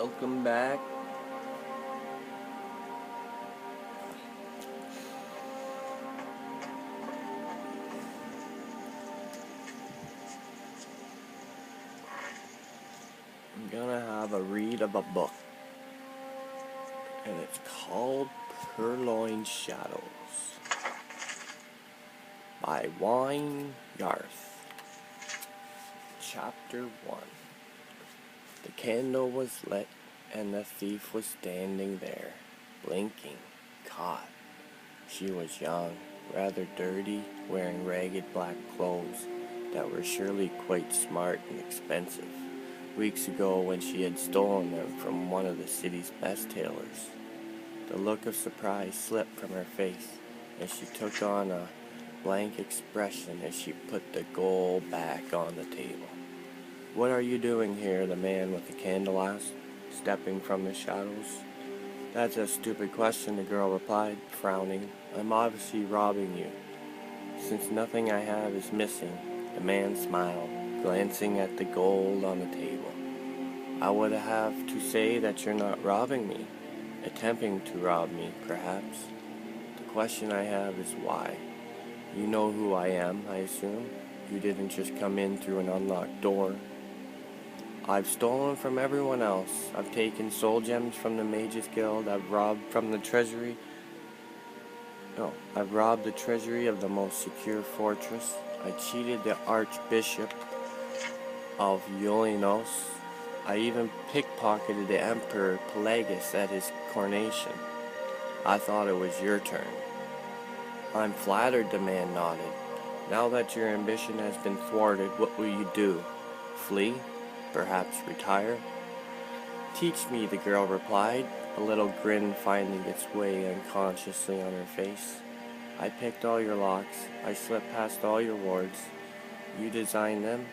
Welcome back. I'm gonna have a read of a book, and it's called Purloined Shadows by Yarth. Chapter 1. The candle was lit, and the thief was standing there, blinking, caught. She was young, rather dirty, wearing ragged black clothes that were surely quite smart and expensive, weeks ago when she had stolen them from one of the city's best tailors. The look of surprise slipped from her face, and she took on a blank expression as she put the gold back on the table. "What are you doing here?" the man with the candle asked, stepping from the shadows. "That's a stupid question," the girl replied, frowning. "I'm obviously robbing you." "Since nothing I have is missing," the man smiled, glancing at the gold on the table. "I would have to say that you're not robbing me. Attempting to rob me, perhaps. The question I have is why. You know who I am, I assume. You didn't just come in through an unlocked door." "I've stolen from everyone else. I've taken soul gems from the Mages Guild. I've robbed the treasury of the most secure fortress. I cheated the Archbishop of Yolinos. I even pickpocketed the Emperor Pelagus at his coronation. I thought it was your turn." "I'm flattered," the man nodded. "Now that your ambition has been thwarted, what will you do? Flee? Perhaps retire?" "Teach me," the girl replied, a little grin finding its way unconsciously on her face. "I picked all your locks. I slipped past all your wards. You designed them.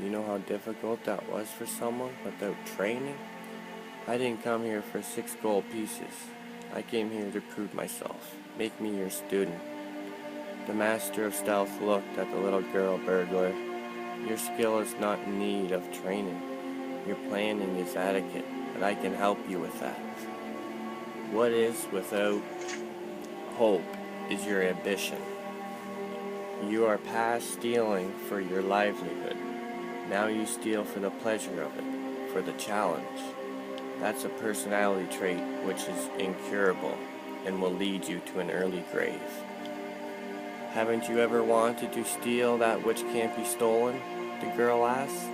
You know how difficult that was for someone without training? I didn't come here for 6 gold pieces. I came here to prove myself. Make me your student." The master of stealth looked at the little girl burglar. "Your skill is not in need of training. Your planning is adequate, but I can help you with that. What is without hope is your ambition. You are past stealing for your livelihood. Now you steal for the pleasure of it, for the challenge. That's a personality trait which is incurable and will lead you to an early grave. Haven't you ever wanted to steal that which can't be stolen?" the girl asked.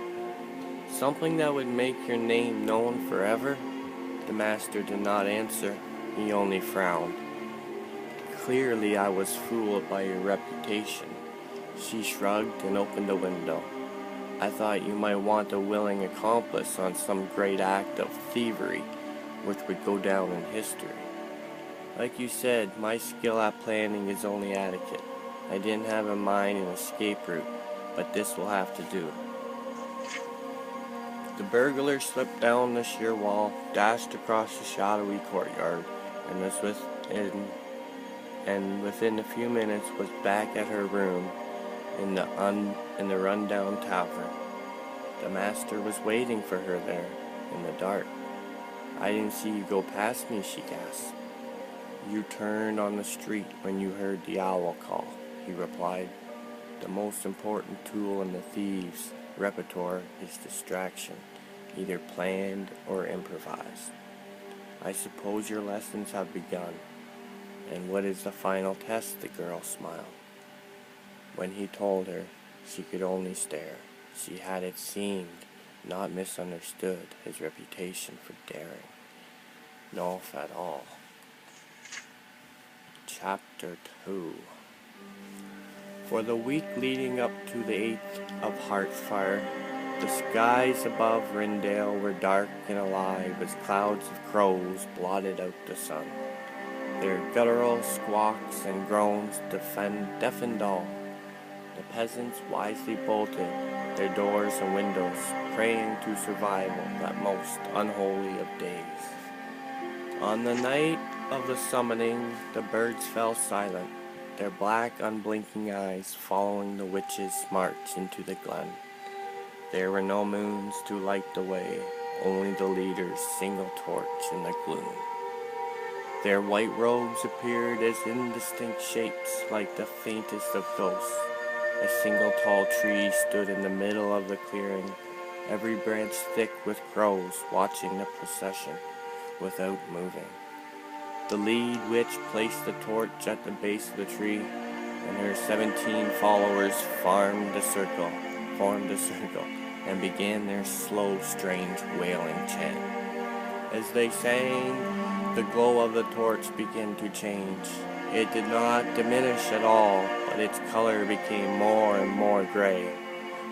"Something that would make your name known forever?" The master did not answer. He only frowned. "Clearly I was fooled by your reputation." She shrugged and opened the window. "I thought you might want a willing accomplice on some great act of thievery which would go down in history. Like you said, my skill at planning is only adequate. I didn't have in mind an escape route, but this will have to do." The burglar slipped down the sheer wall, dashed across the shadowy courtyard, and within a few minutes was back at her room in the rundown tavern. The master was waiting for her there, in the dark. "I didn't see you go past me," she gasped. "You turned on the street when you heard the owl call," he replied. "The most important tool in the thieves' repertoire is distraction, either planned or improvised. I suppose your lessons have begun. And what is the final test?" the girl smiled. When he told her, she could only stare. She had, it seemed, not misunderstood his reputation for daring. No, if at all. Chapter 2. For the week leading up to the 8th of Heartfire, the skies above Rindale were dark and alive as clouds of crows blotted out the sun. Their guttural squawks and groans deafened all. The peasants wisely bolted their doors and windows, praying to survival that most unholy of days. On the night of the summoning, the birds fell silent, their black, unblinking eyes following the witch's march into the glen. There were no moons to light the way, only the leader's single torch in the gloom. Their white robes appeared as indistinct shapes, like the faintest of ghosts. A single tall tree stood in the middle of the clearing, every branch thick with crows watching the procession without moving. The lead witch placed the torch at the base of the tree, and her 17 followers formed a circle, and began their slow, strange, wailing chant. As they sang, the glow of the torch began to change. It did not diminish at all, but its color became more and more gray,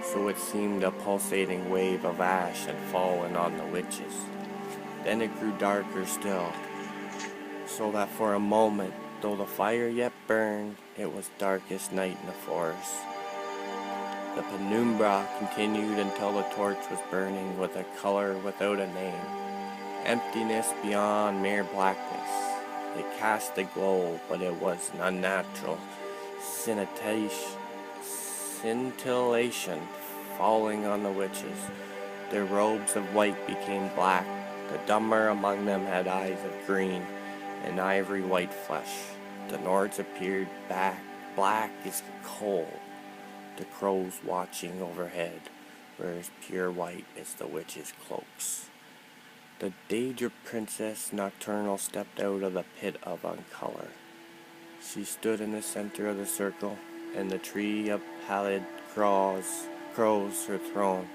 so it seemed a pulsating wave of ash had fallen on the witches. Then it grew darker still, so that for a moment, though the fire yet burned, it was darkest night in the forest. The penumbra continued until the torch was burning with a color without a name, emptiness beyond mere blackness. It cast a glow, but it was an unnatural scintillation falling on the witches. Their robes of white became black. The dumber among them had eyes of green and ivory white flesh. The Nords appeared black as coal, the crows watching overhead were as pure white as the witches' cloaks. The Daedra Princess Nocturnal stepped out of the pit of uncolor. She stood in the center of the circle, and the tree of pallid crows her throne,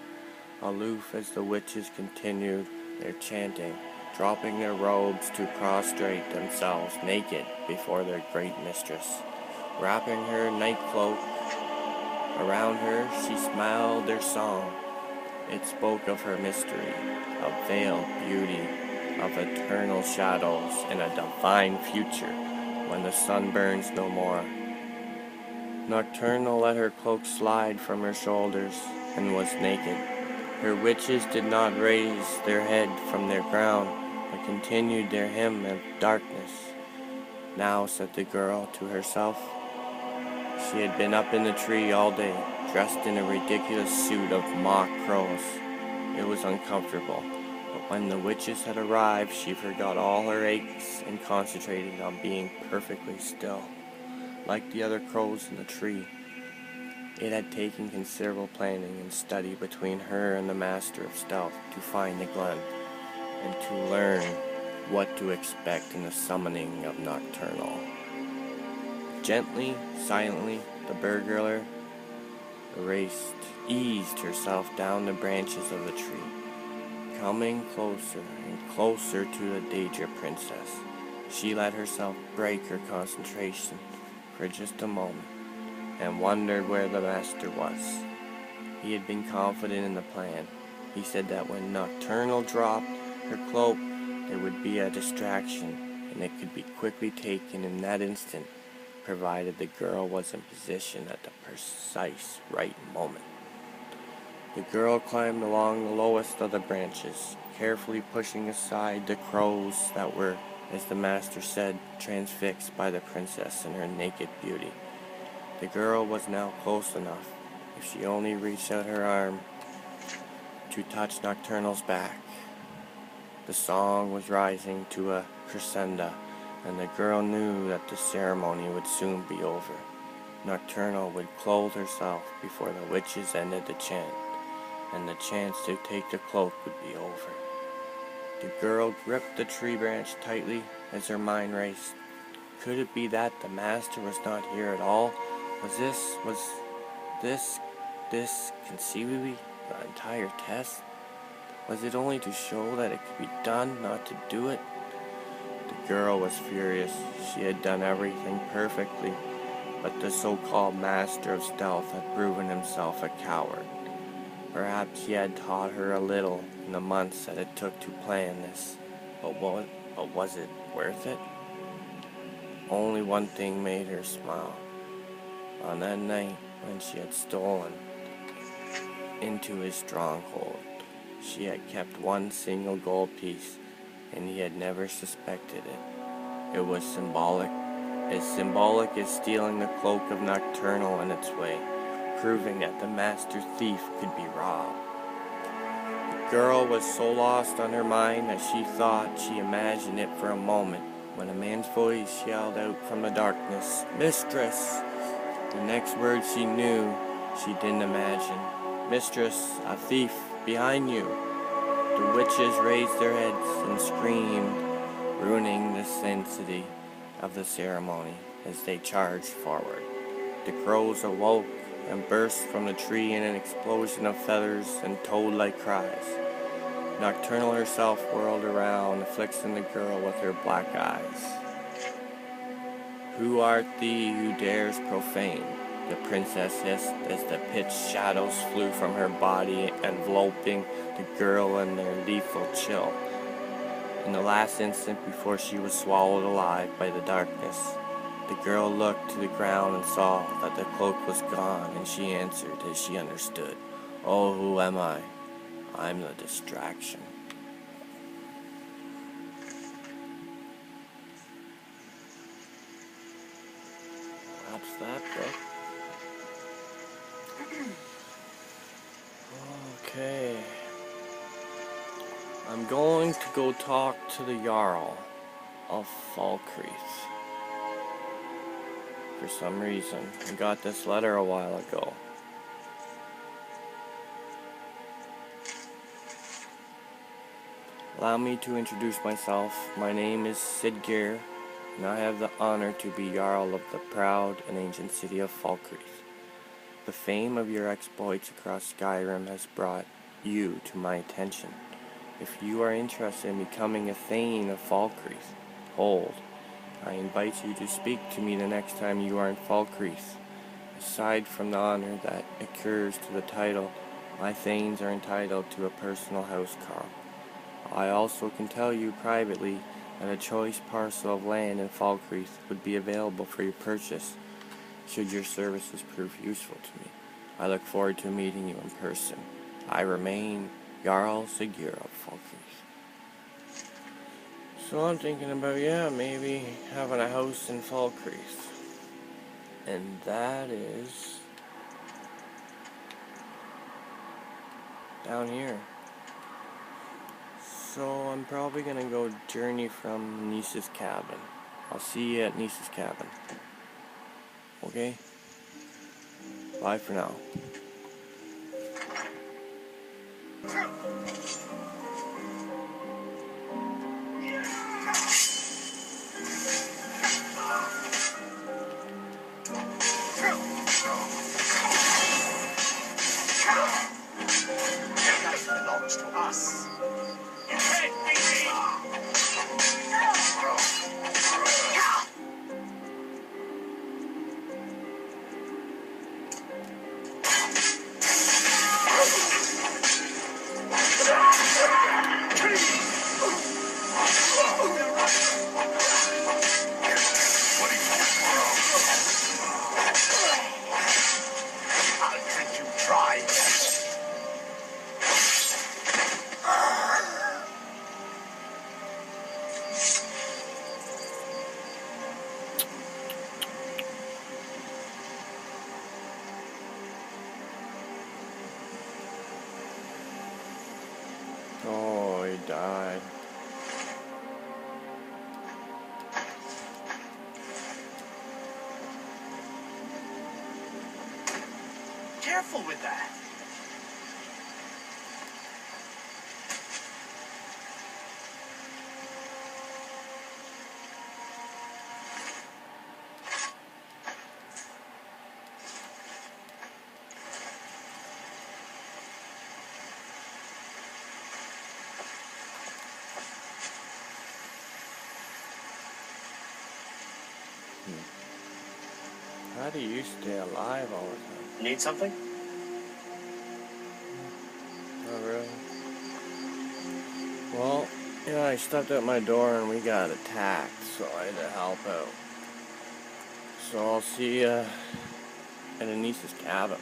aloof as the witches continued their chanting, dropping their robes to prostrate themselves naked before their great mistress. Wrapping her night cloak around her, she smiled their song. It spoke of her mystery, of veiled beauty, of eternal shadows, and a divine future when the sun burns no more. Nocturnal let her cloak slide from her shoulders and was naked. Her witches did not raise their head from their ground, but continued their hymn of darkness. Now, said the girl to herself, she had been up in the tree all day, dressed in a ridiculous suit of mock crows. It was uncomfortable, but when the witches had arrived, she forgot all her aches and concentrated on being perfectly still. Like the other crows in the tree, it had taken considerable planning and study between her and the Master of Stealth to find the glen, and to learn what to expect in the summoning of Nocturnal. Gently, silently, the burglar eased herself down the branches of the tree, coming closer and closer to the Daedra Princess. She let herself break her concentration for just a moment, and wondered where the master was. He had been confident in the plan. He said that when Nocturnal dropped her cloak, there would be a distraction, and it could be quickly taken in that instant, provided the girl was in position at the precise right moment. The girl climbed along the lowest of the branches, carefully pushing aside the crows that were, as the master said, transfixed by the princess and her naked beauty. The girl was now close enough, if she only reached out her arm, to touch Nocturnal's back. The song was rising to a crescendo, and the girl knew that the ceremony would soon be over. Nocturnal would clothe herself before the witches ended the chant, and the chance to take the cloak would be over. The girl gripped the tree branch tightly as her mind raced. Could it be that the master was not here at all? Was this conceivably the entire test? Was it only to show that it could be done, not to do it? The girl was furious. She had done everything perfectly, but the so-called Master of Stealth had proven himself a coward. Perhaps he had taught her a little in the months that it took to plan this, but was it worth it? Only one thing made her smile. On that night when she had stolen into his stronghold, she had kept one single gold piece, and he had never suspected it. It was symbolic as stealing the cloak of Nocturnal in its way, proving that the master thief could be robbed. The girl was so lost on her mind that she thought she imagined it for a moment, when a man's voice yelled out from the darkness, "Mistress!" The next word she knew, she didn't imagine. "Mistress, a thief, behind you!" The witches raised their heads and screamed, ruining the sanctity of the ceremony as they charged forward. The crows awoke and burst from the tree in an explosion of feathers and toad-like cries. Nocturnal herself whirled around, afflicting the girl with her black eyes. "Who art thee who dares profane?" the princess hissed as the pitch shadows flew from her body, enveloping the girl in their lethal chill. In the last instant before she was swallowed alive by the darkness, the girl looked to the ground and saw that the cloak was gone, and she answered as she understood, "Oh, who am I? I'm the distraction." That's that book. Okay. I'm going to go talk to the Jarl of Falkreath. For some reason, I got this letter a while ago. Allow me to introduce myself. My name is SKYRIM, and I have the honor to be Jarl of the proud and ancient city of Falkreath. The fame of your exploits across SKYRIM has brought you to my attention. If you are interested in becoming a Thane of Falkreath, hold. I invite you to speak to me the next time you are in Falkreath. Aside from the honor that occurs to the title, my Thanes are entitled to a personal housecarl. I also can tell you privately that a choice parcel of land in Falkreath would be available for your purchase, should your services prove useful to me. I look forward to meeting you in person. I remain Jarl SKYRIM of Falkreath. So I'm thinking about, maybe having a house in Falkreath. And that is down here. So I'm probably gonna go journey from Nisa's cabin. I'll see you at Nisa's cabin. Okay? Bye for now. Belongs to us. Oh, he died. Careful with that. How do you stay alive all the time? Need something? Oh, really? Well, I stepped out my door and we got attacked, so I had to help out. So I'll see you at Anissa's cabin.